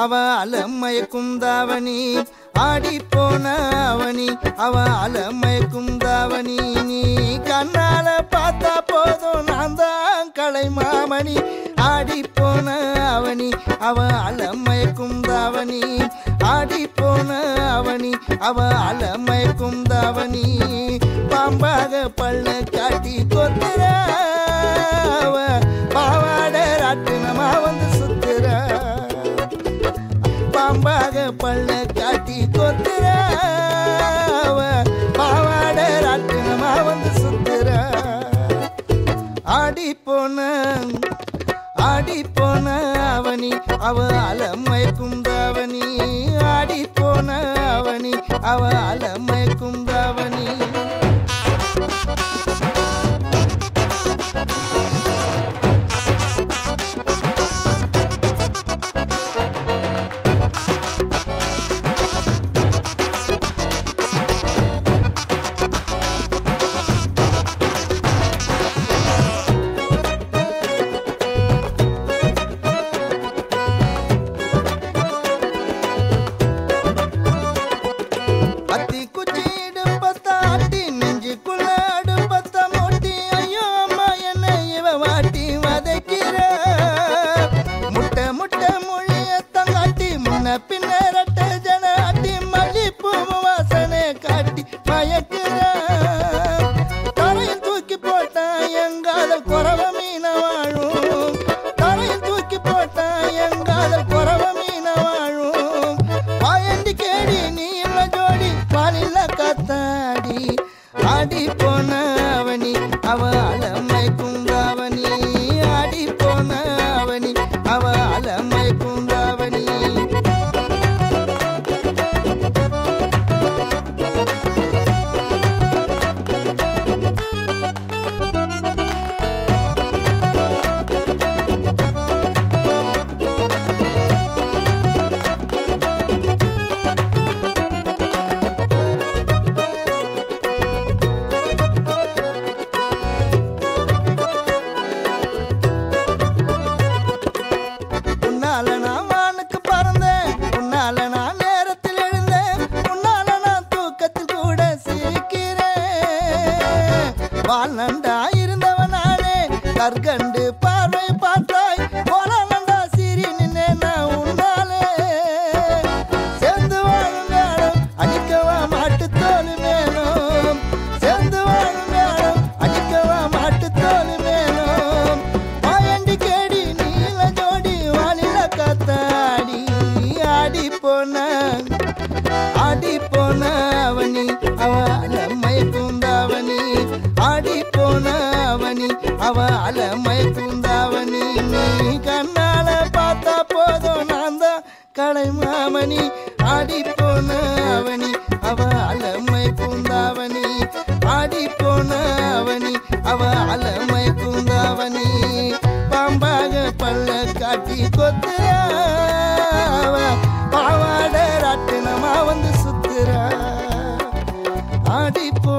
அவ அலமயக்கும் தாவணி ஆடி போன அவனி அவ அலமயக்கும் தாவணி நீ கண்ணால பார்த்தா போதும் நான் தான் கலை மாமணி ஆடி போன அவனி அவ அலமயக்கும் தாவணி ஆடி போன அவனி அவ அலமயக்கும் தாவணி பாம்பாக பள்ள காட்டி கொத்துற அவ பாவாட ராட்டினமா வந்து சுத்துற பாம்பாக பள்ள காட்டி கொத்துற அவ பாவாட ராட்டினமா வந்து சுத்துற ஆடி போன அவனி அவ அலமயக்கும் தாவணி ஆடி போன அவனி அவ அலமயக்கும் தாவணி பின்னரட்ட ஜன அட்டி மல்லிப்பூ வாசனை காட்டி மயக்கிற தரையில் தூக்கி போட்டா எங்காதல் குறவ மீன வாழும் தரையில் தூக்கி போட்டா எங்காதல் குறவ மீன வாழும் பாயண்டி கேடி நீ இல்ல ஜோடி பாலில்ல கத்தாடி ஆடி போன அவனி அவ அலமயக்கும் தாவணி ஆடி போன அவனி அவ அலமயக்கும் தாவணி வாழ்நண்டா இருந்தவனானே கற்கண்டு பார்வை பார்த்தாய் போலண்டா சிரி நின்னே நான் உன்னாலே சேர்ந்து வாழும் வேடம் அடிக்கவா மாட்டு தோல் மேலும் சேர்ந்து வாழும் வேடம் அடிக்கவா மாட்டு தோல் மேலும் பாயண்டி கேடி நீல ஜோடி வாலில காத்தாடி ஆடி போன அவனி அவ அலமயக்கும் தாவணி ஆடி போன அவனி அவ அலமயக்கும் தாவணி நீ கண்ணால பார்த்தா போதும் நான் தான் கலை மாமணி ஆடி போன அவனி அவ அலமயக்கும் தாவணி ஆடி போன அவனி அவ அலமயக்கும் தாவணி பாம்பாக பள்ள காட்டி கொத்துற அவ பாவாட ராட்டினமா வந்து சுத்துற ஆடி போ